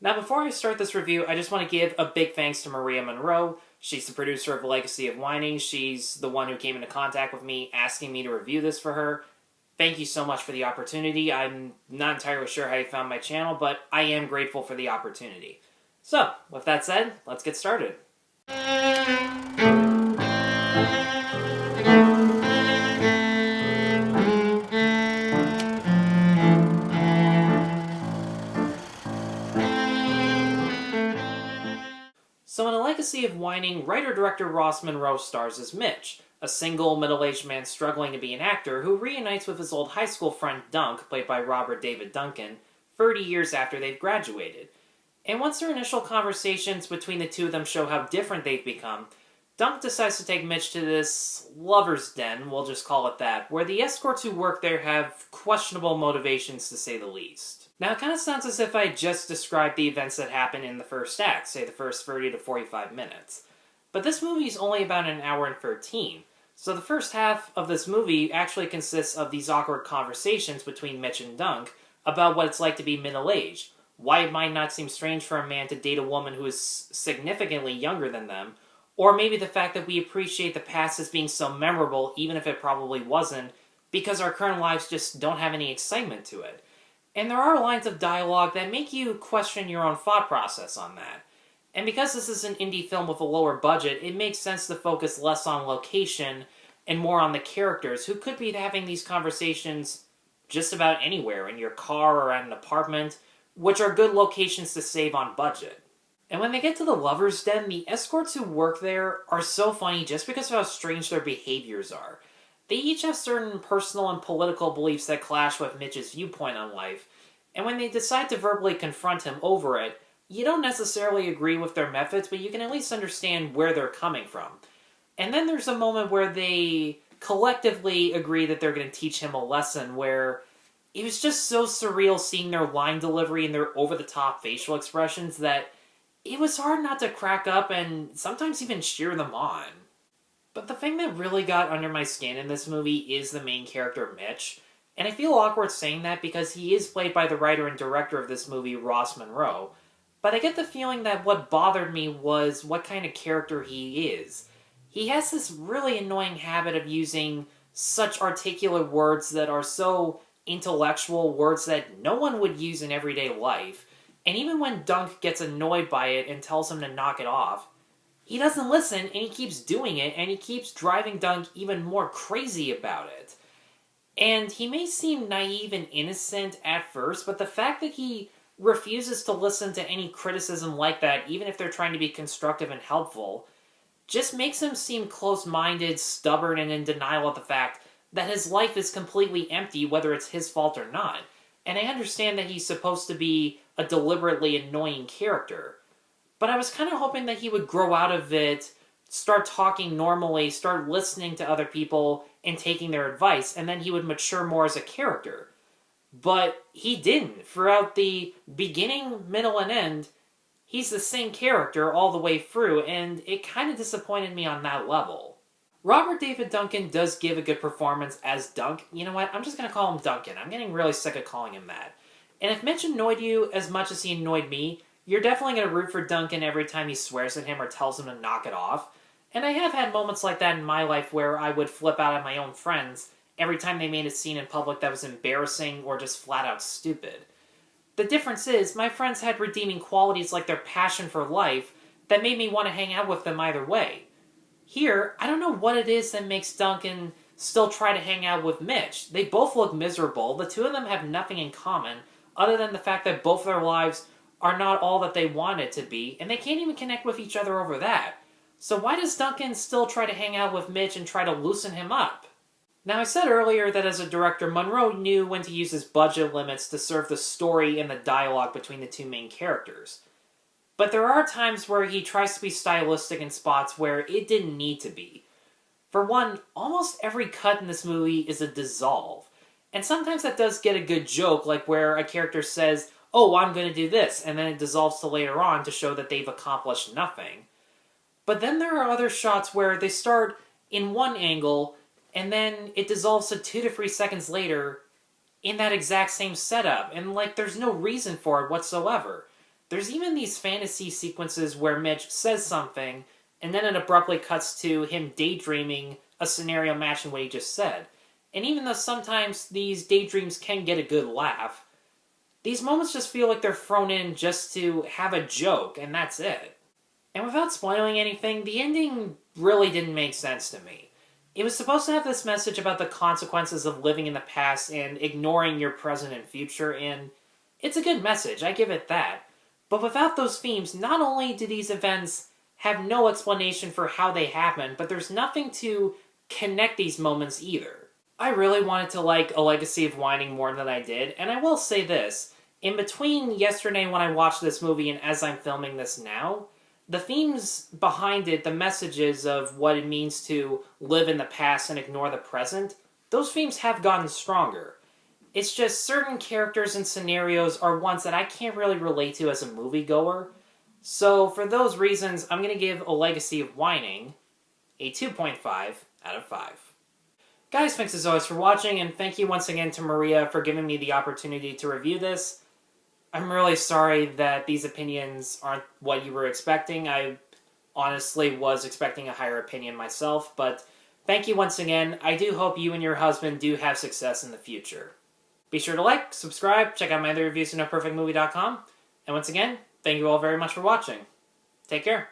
Now, before I start this review, I just want to give a big thanks to Maria Monroe. She's the producer of Legacy of Whining. She's the one who came into contact with me asking me to review this for her. Thank you so much for the opportunity. I'm not entirely sure how you found my channel, but I am grateful for the opportunity. So, with that said, let's get started. So in A Legacy of Whining, writer-director Ross Monroe stars as Mitch, a single, middle-aged man struggling to be an actor who reunites with his old high school friend Dunk, played by Robert David Duncan, 30 years after they've graduated. And once their initial conversations between the two of them show how different they've become, Dunk decides to take Mitch to this lover's den, we'll just call it that, where the escorts who work there have questionable motivations to say the least. Now, it kind of sounds as if I just described the events that happen in the first act, say the first 30 to 45 minutes. But this movie is only about an hour and 13, so the first half of this movie actually consists of these awkward conversations between Mitch and Dunk about what it's like to be middle-aged, why it might not seem strange for a man to date a woman who is significantly younger than them, or maybe the fact that we appreciate the past as being so memorable even if it probably wasn't, because our current lives just don't have any excitement to it. And there are lines of dialogue that make you question your own thought process on that. And because this is an indie film with a lower budget, it makes sense to focus less on location and more on the characters, who could be having these conversations just about anywhere, in your car or at an apartment, which are good locations to save on budget. And when they get to the Lover's Den, the escorts who work there are so funny just because of how strange their behaviors are. They each have certain personal and political beliefs that clash with Mitch's viewpoint on life, and when they decide to verbally confront him over it, you don't necessarily agree with their methods, but you can at least understand where they're coming from. And then there's a moment where they collectively agree that they're going to teach him a lesson, where it was just so surreal seeing their line delivery and their over-the-top facial expressions that it was hard not to crack up and sometimes even cheer them on. But the thing that really got under my skin in this movie is the main character, Mitch. And I feel awkward saying that because he is played by the writer and director of this movie, Ross Monroe. But I get the feeling that what bothered me was what kind of character he is. He has this really annoying habit of using such articulate words that are so intellectual, words that no one would use in everyday life. And even when Dunk gets annoyed by it and tells him to knock it off, he doesn't listen, and he keeps doing it, and he keeps driving Dunk even more crazy about it. And he may seem naive and innocent at first, but the fact that he refuses to listen to any criticism like that, even if they're trying to be constructive and helpful, just makes him seem close-minded, stubborn, and in denial of the fact that his life is completely empty, whether it's his fault or not. And I understand that he's supposed to be a deliberately annoying character, but I was kind of hoping that he would grow out of it, start talking normally, start listening to other people and taking their advice, and then he would mature more as a character. But he didn't. Throughout the beginning, middle, and end, he's the same character all the way through, and it kind of disappointed me on that level. Robert David Duncan does give a good performance as Dunk. You know what? I'm just going to call him Duncan. I'm getting really sick of calling him that. And if Mitch annoyed you as much as he annoyed me, you're definitely going to root for Duncan every time he swears at him or tells him to knock it off. And I have had moments like that in my life where I would flip out at my own friends every time they made a scene in public that was embarrassing or just flat out stupid. The difference is, my friends had redeeming qualities like their passion for life that made me want to hang out with them either way. Here, I don't know what it is that makes Duncan still try to hang out with Mitch. They both look miserable. The two of them have nothing in common other than the fact that both their lives are not all that they want it to be, and they can't even connect with each other over that. So why does Duncan still try to hang out with Mitch and try to loosen him up? Now, I said earlier that as a director, Monroe knew when to use his budget limits to serve the story and the dialogue between the two main characters. But there are times where he tries to be stylistic in spots where it didn't need to be. For one, almost every cut in this movie is a dissolve. And sometimes that does get a good joke, like where a character says, "Oh, I'm going to do this," and then it dissolves to later on to show that they've accomplished nothing. But then there are other shots where they start in one angle, and then it dissolves to 2 to 3 seconds later in that exact same setup, and like there's no reason for it whatsoever. There's even these fantasy sequences where Mitch says something, and then it abruptly cuts to him daydreaming a scenario matching what he just said. And even though sometimes these daydreams can get a good laugh, these moments just feel like they're thrown in just to have a joke, and that's it. And without spoiling anything, the ending really didn't make sense to me. It was supposed to have this message about the consequences of living in the past and ignoring your present and future, and it's a good message, I give it that. But without those themes, not only do these events have no explanation for how they happen, but there's nothing to connect these moments either. I really wanted to like A Legacy of Whining more than I did, and I will say this. In between yesterday when I watched this movie and as I'm filming this now, the themes behind it, the messages of what it means to live in the past and ignore the present, those themes have gotten stronger. It's just certain characters and scenarios are ones that I can't really relate to as a moviegoer. So for those reasons, I'm going to give A Legacy of Whining a 2.5 out of 5. Guys, thanks as always for watching, and thank you once again to Maria for giving me the opportunity to review this. I'm really sorry that these opinions aren't what you were expecting. I honestly was expecting a higher opinion myself, but thank you once again. I do hope you and your husband do have success in the future. Be sure to like, subscribe, check out my other reviews at NoPerfectMovie.com, and once again, thank you all very much for watching. Take care.